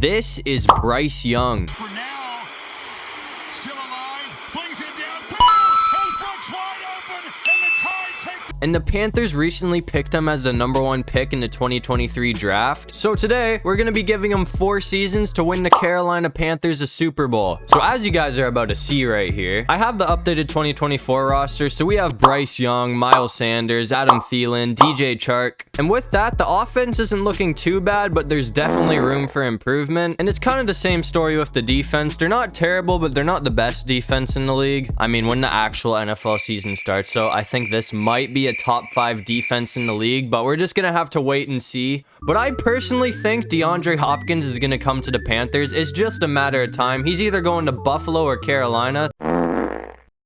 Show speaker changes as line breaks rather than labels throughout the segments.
This is Bryce Young.
For now, still alive, flings it downfield, and Brooks wide open, and the Tide take the...
And the Panthers recently picked him as the #1 pick in the 2023 draft. So today, we're going to be giving him 4 seasons to win the Carolina Panthers a Super Bowl. So as you guys are about to see right here, I have the updated 2024 roster. So we have Bryce Young, Miles Sanders, Adam Thielen, DJ Chark. And with that, the offense isn't looking too bad, but there's definitely room for improvement. And it's kind of the same story with the defense. They're not terrible, but they're not the best defense in the league. I mean, when the actual NFL season starts, so I think this might be a top 5 defense in the league, but we're just gonna have to wait and see. But I personally think DeAndre Hopkins is gonna come to the Panthers. It's just a matter of time. He's either going to Buffalo or Carolina.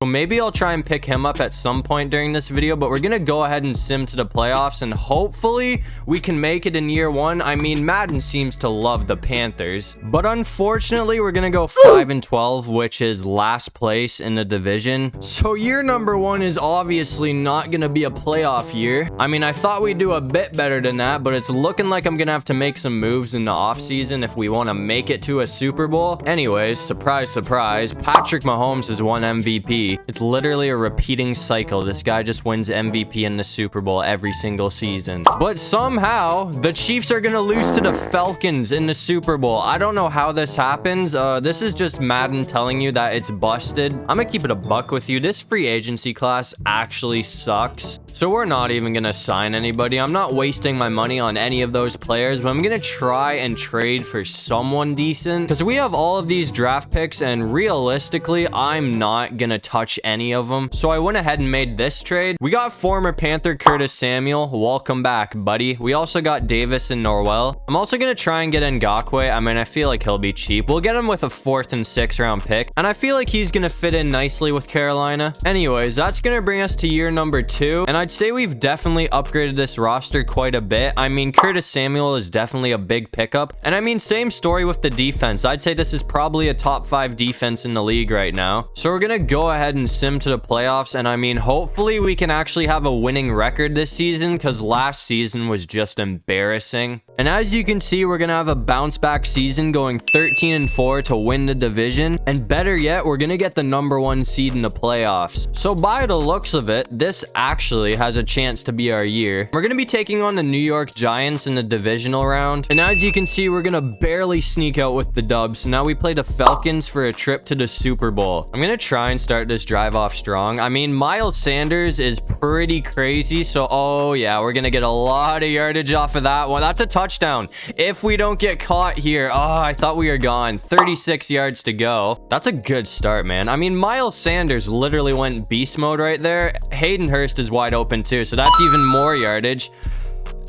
So maybe I'll try and pick him up at some point during this video, but we're gonna go ahead and sim to the playoffs, and hopefully we can make it in year 1. I mean, Madden seems to love the Panthers, but unfortunately we're gonna go 5-12, which is last place in the division. So year #1 is obviously not gonna be a playoff year. I mean, I thought we'd do a bit better than that, but it's looking like I'm gonna have to make some moves in the offseason if we want to make it to a Super Bowl. Anyways, surprise, surprise, Patrick Mahomes has won MVP. It's literally a repeating cycle. This guy just wins MVP in the Super Bowl every single season. But somehow, the Chiefs are gonna lose to the Falcons in the Super Bowl. I don't know how this happens. This is just Madden telling you that it's busted. I'm gonna keep it a buck with you. This free agency class actually sucks. So we're not even gonna sign anybody. I'm not wasting my money on any of those players, but I'm gonna try and trade for someone decent because we have all of these draft picks, and realistically, I'm not gonna touch any of them. So I went ahead and made this trade. We got former Panther Curtis Samuel. Welcome back, buddy. We also got Davis and Norwell. I'm also gonna try and get Ngakoue. I mean, I feel like he'll be cheap. We'll get him with a 4th and 6th round pick, and I feel like he's gonna fit in nicely with Carolina. Anyways, that's gonna bring us to year #2, and I'd say we've definitely upgraded this roster quite a bit. I mean, Curtis Samuel is definitely a big pickup, and I mean, same story with the defense. I'd say this is probably a top 5 defense in the league right now. So we're gonna go ahead and sim to the playoffs, and I mean, hopefully we can actually have a winning record this season because last season was just embarrassing. And as you can see, we're gonna have a bounce back season going 13-4 to win the division, and better yet, we're gonna get the #1 seed in the playoffs. So by the looks of it, this actually has a chance to be our year. We're gonna be taking on the New York Giants in the divisional round, and as you can see, we're gonna barely sneak out with the dubs. Now we play the Falcons for a trip to the Super Bowl. I'm gonna try and start this drive off strong. I mean, Miles Sanders is pretty crazy, so oh yeah, we're gonna get a lot of yardage off of that one. That's a touchdown if we don't get caught here. Oh, I thought we were gone. 36 yards to go. That's a good start, man. I mean, Miles Sanders literally went beast mode right there. Hayden Hurst is wide open too, so that's even more yardage.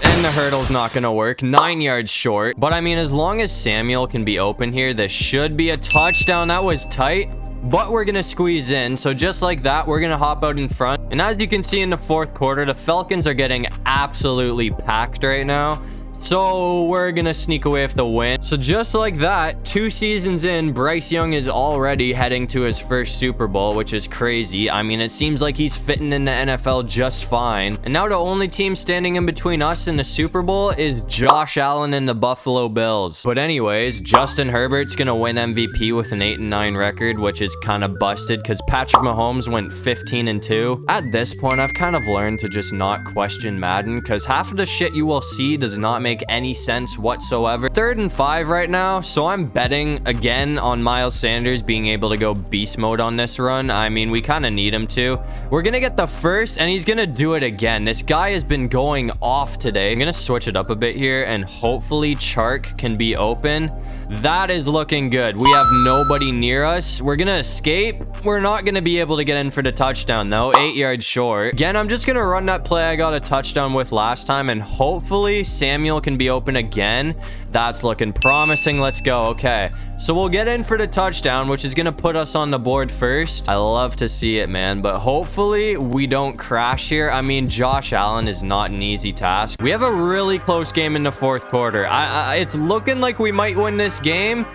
And the hurdle's not gonna work. 9 yards short. But I mean, as long as Samuel can be open here, this should be a touchdown. That was tight, but we're gonna squeeze in. So just like that, we're gonna hop out in front. And as you can see in the 4th quarter, the Falcons are getting absolutely packed right now. So we're gonna sneak away with the win. So just like that, 2 seasons in, Bryce Young is already heading to his first Super Bowl, which is crazy. I mean, it seems like he's fitting in the NFL just fine. And now the only team standing in between us and the Super Bowl is Josh Allen and the Buffalo Bills. But anyways, Justin Herbert's gonna win MVP with an 8-9 record, which is kind of busted because Patrick Mahomes went 15-2. At this point, I've kind of learned to just not question Madden because half of the shit you will see does not make any sense whatsoever. 3rd and 5 right now, so I'm betting again on Miles Sanders being able to go beast mode on this run. I mean, we kind of need him to. We're gonna get the first, and he's gonna do it again. This guy has been going off today. I'm gonna switch it up a bit here, and hopefully Chark can be open. That is looking good. We have nobody near us. We're gonna escape. We're not gonna be able to get in for the touchdown though. 8 yards short. Again, I'm just gonna run that play I got a touchdown with last time, and hopefully Samuel can be open again. That's looking promising. Let's go. Okay, so we'll get in for the touchdown, which is gonna put us on the board first. I love to see it, man, but hopefully we don't crash here. I mean, Josh Allen is not an easy task. We have a really close game in the 4th quarter. It's looking like we might win this game,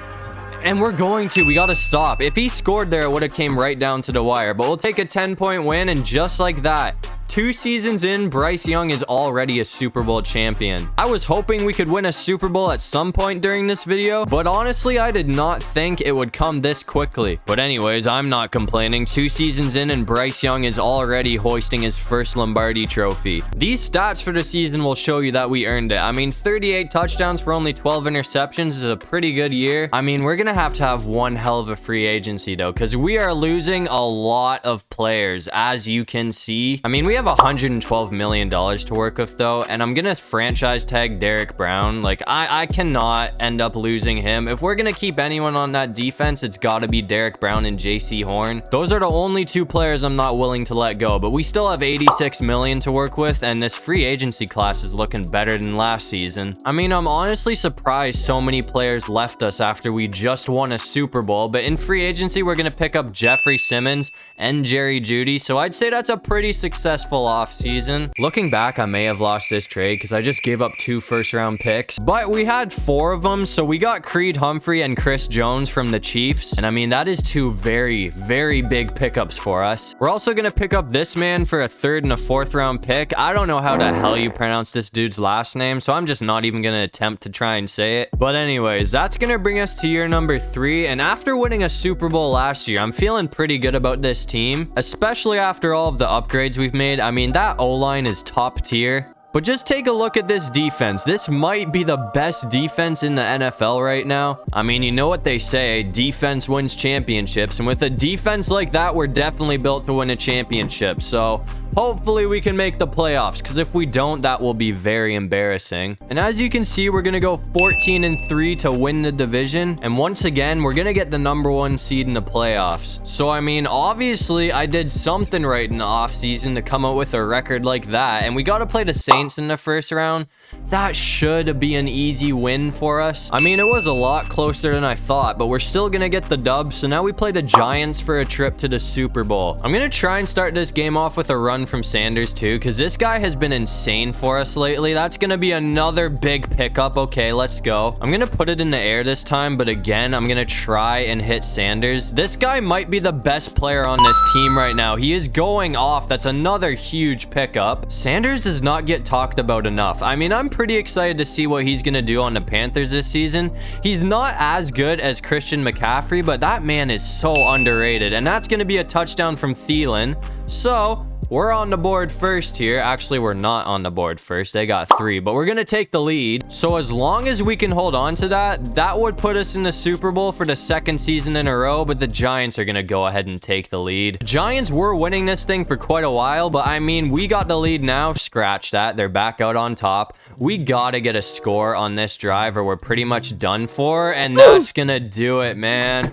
and we're going to. We got to stop. If he scored there, it would have came right down to the wire, but we'll take a 10-point win, and just like that, 2 seasons in, Bryce Young is already a Super Bowl champion. I was hoping we could win a Super Bowl at some point during this video, but honestly, I did not think it would come this quickly. But anyways, I'm not complaining. 2 seasons in and Bryce Young is already hoisting his first Lombardi trophy. These stats for the season will show you that we earned it. I mean, 38 touchdowns for only 12 interceptions is a pretty good year. I mean, we're gonna have to have one hell of a free agency though, because we are losing a lot of players, as you can see. I mean, we have $112 million to work with though, and I'm gonna franchise tag Derek Brown. Like, I cannot end up losing him. If we're gonna keep anyone on that defense, it's gotta be Derek Brown and JC Horn. Those are the only 2 players I'm not willing to let go, but we still have $86 million to work with, and this free agency class is looking better than last season. I mean, I'm honestly surprised so many players left us after we just won a Super Bowl, but in free agency, we're gonna pick up Jeffrey Simmons and Jerry Jeudy, so I'd say that's a pretty successful offseason. Looking back, I may have lost this trade because I just gave up 2 first-round picks, but we had 4 of them, so we got Creed Humphrey and Chris Jones from the Chiefs, and I mean, that is 2 very, very big pickups for us. We're also gonna pick up this man for a 3rd and a 4th-round pick. I don't know how the hell you pronounce this dude's last name, so I'm just not even gonna attempt to try and say it. But anyways, that's gonna bring us to year number 3, and after winning a Super Bowl last year, I'm feeling pretty good about this team, especially after all of the upgrades we've made. I mean, that O-line is top tier. But just take a look at this defense. This might be the best defense in the NFL right now. I mean, you know what they say, defense wins championships. And with a defense like that, we're definitely built to win a championship. So hopefully we can make the playoffs, because if we don't, that will be very embarrassing. And as you can see, we're going to go 14-3 to win the division. And once again, we're going to get the #1 seed in the playoffs. So, I mean, obviously, I did something right in the offseason to come out with a record like that. And we got to play the Saints in the first round. That should be an easy win for us. I mean, it was a lot closer than I thought, but we're still gonna get the dub. So now we play the Giants for a trip to the Super Bowl. I'm gonna try and start this game off with a run from Sanders too, because this guy has been insane for us lately. That's gonna be another big pickup. Okay, let's go. I'm gonna put it in the air this time, but again, I'm gonna try and hit Sanders. This guy might be the best player on this team right now. He is going off. That's another huge pickup. Sanders does not get talked about enough. I mean, I'm pretty excited to see what he's gonna do on the Panthers this season. He's not as good as Christian McCaffrey, but that man is so underrated, and that's gonna be a touchdown from Thielen. So we're on the board first here. Actually, we're not on the board first. They got 3, but we're gonna take the lead. So as long as we can hold on to that, that would put us in the Super Bowl for the 2nd season in a row, but the Giants are gonna go ahead and take the lead. The Giants were winning this thing for quite a while, but I mean, we got the lead now. Scratch that. They're back out on top. We gotta get a score on this drive or we're pretty much done for, and that's gonna do it, man.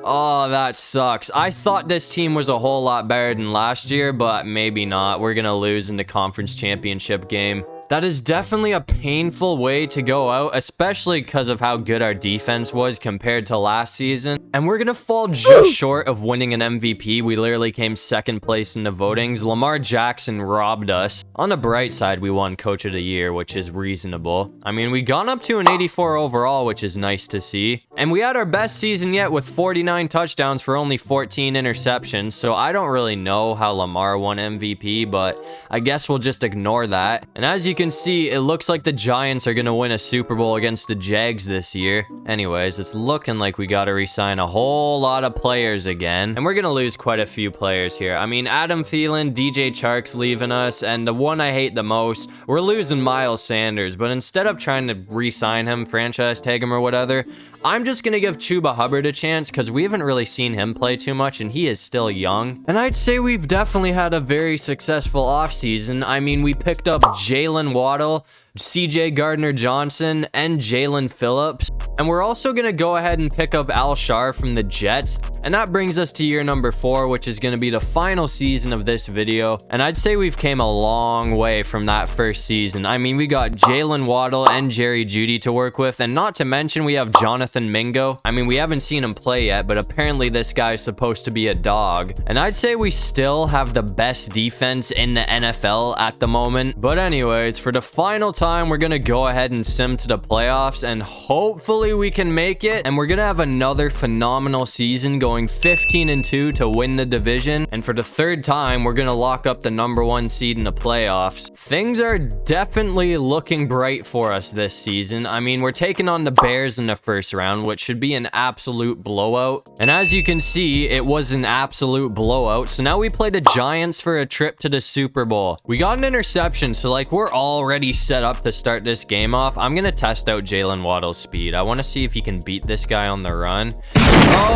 Oh, that sucks. I thought this team was a whole lot better than last year, but maybe not. We're gonna lose in the conference championship game. That is definitely a painful way to go out, especially because of how good our defense was compared to last season. And we're going to fall just short of winning an MVP. We literally came 2nd place in the votings. Lamar Jackson robbed us. On the bright side, we won Coach of the Year, which is reasonable. I mean, we got up to an 84 overall, which is nice to see. And we had our best season yet with 49 touchdowns for only 14 interceptions. So I don't really know how Lamar won MVP, but I guess we'll just ignore that. And as you can see, it looks like the Giants are going to win a Super Bowl against the Jags this year. Anyways, it's looking like we got to re-sign a whole lot of players again. And we're going to lose quite a few players here. I mean, Adam Thielen, DJ Chark's leaving us. And the one I hate the most, we're losing Miles Sanders. But instead of trying to re-sign him, franchise tag him or whatever, I'm just going to give Chuba Hubbard a chance because we haven't really seen him play too much and he is still young. And I'd say we've definitely had a very successful offseason. I mean, we picked up Jalen Waddle, CJ Gardner-Johnson, and Jalen Phillips. And we're also going to go ahead and pick up Alshar from the Jets. And that brings us to year number 4, which is going to be the final season of this video. And I'd say we've came a long way from that first season. I mean, we got Jalen Waddle and Jerry Jeudy to work with. And not to mention, we have Jonathan Mingo. I mean, we haven't seen him play yet, but apparently this guy's supposed to be a dog. And I'd say we still have the best defense in the NFL at the moment. But anyways, for the final time, we're going to go ahead and sim to the playoffs. And hopefully hopefully we can make it, and we're gonna have another phenomenal season, going 15-2 to win the division. And for the third time, we're gonna lock up the #1 seed in the playoffs. Things are definitely looking bright for us this season. I mean, we're taking on the Bears in the first round, which should be an absolute blowout. And as you can see, it was an absolute blowout. So now we play the Giants for a trip to the Super Bowl. We got an interception, so like we're already set up to start this game off. I'm gonna test out Jalen Waddle's speed. I want to see if he can beat this guy on the run.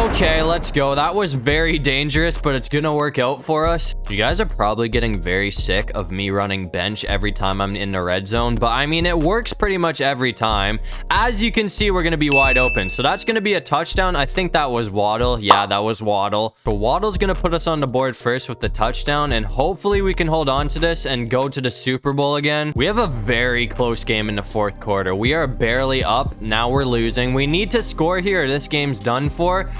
Okay, let's go. That was very dangerous, but it's gonna work out for us. You guys are probably getting very sick of me running bench every time I'm in the red zone, but I mean, it works pretty much every time. As you can see, we're gonna be wide open, so that's gonna be a touchdown. I think that was Waddle. Yeah, that was Waddle. But Waddle's gonna put us on the board first with the touchdown, and hopefully we can hold on to this and go to the Super Bowl again. We have a very close game in the fourth quarter. We are barely up. Now we're losing. We need to score here. This game's done for.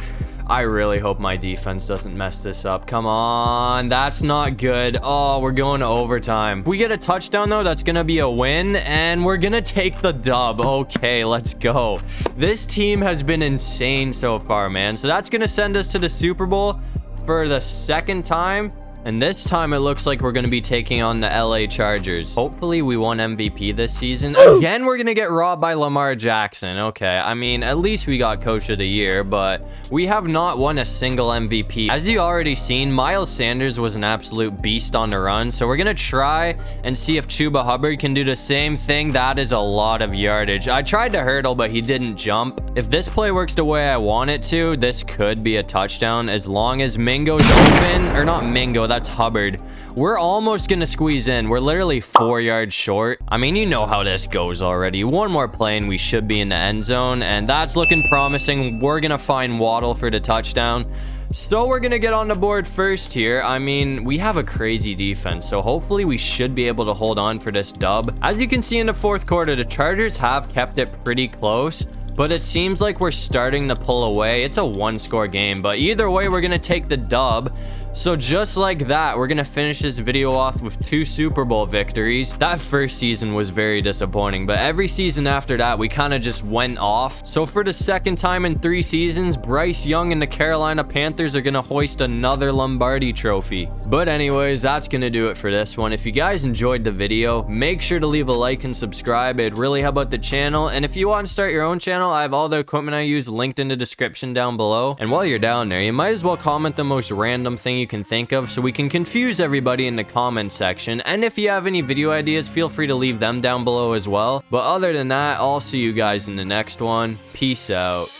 I really hope my defense doesn't mess this up. Come on. That's not good. Oh, we're going to overtime. If we get a touchdown, though, that's going to be a win, and we're going to take the dub. Okay, let's go. This team has been insane so far, man. So that's going to send us to the Super Bowl for the second time. And this time it looks like we're going to be taking on the LA Chargers. Hopefully we won MVP this season. Again, we're going to get robbed by Lamar Jackson. Okay, I mean, at least we got Coach of the Year, but we have not won a single MVP. As you already seen, Miles Sanders was an absolute beast on the run. So we're going to try and see if Chuba Hubbard can do the same thing. That is a lot of yardage. I tried to hurdle, but he didn't jump. If this play works the way I want it to, this could be a touchdown as long as Mingo's open. Or not Mingo, that's Hubbard. We're almost gonna squeeze in. We're literally 4 yards short. I mean, you know how this goes already. One more play and we should be in the end zone, and that's looking promising. We're gonna find Waddle for the touchdown. So we're gonna get on the board first here. I mean, we have a crazy defense, so hopefully we should be able to hold on for this dub. As you can see in the fourth quarter, the Chargers have kept it pretty close, but it seems like we're starting to pull away. It's a one-score game, but either way, we're gonna take the dub. So just like that, we're gonna finish this video off with 2 Super Bowl victories. That first season was very disappointing, but every season after that, we kind of just went off. So for the second time in 3 seasons, Bryce Young and the Carolina Panthers are gonna hoist another Lombardi trophy. But anyways, that's gonna do it for this one. If you guys enjoyed the video, make sure to leave a like and subscribe. It'd really help out the channel. And if you want to start your own channel, I have all the equipment I use linked in the description down below. And while you're down there, you might as well comment the most random thing you can think of so we can confuse everybody in the comment section. And if you have any video ideas, feel free to leave them down below as well. But other than that, I'll see you guys in the next one. Peace out.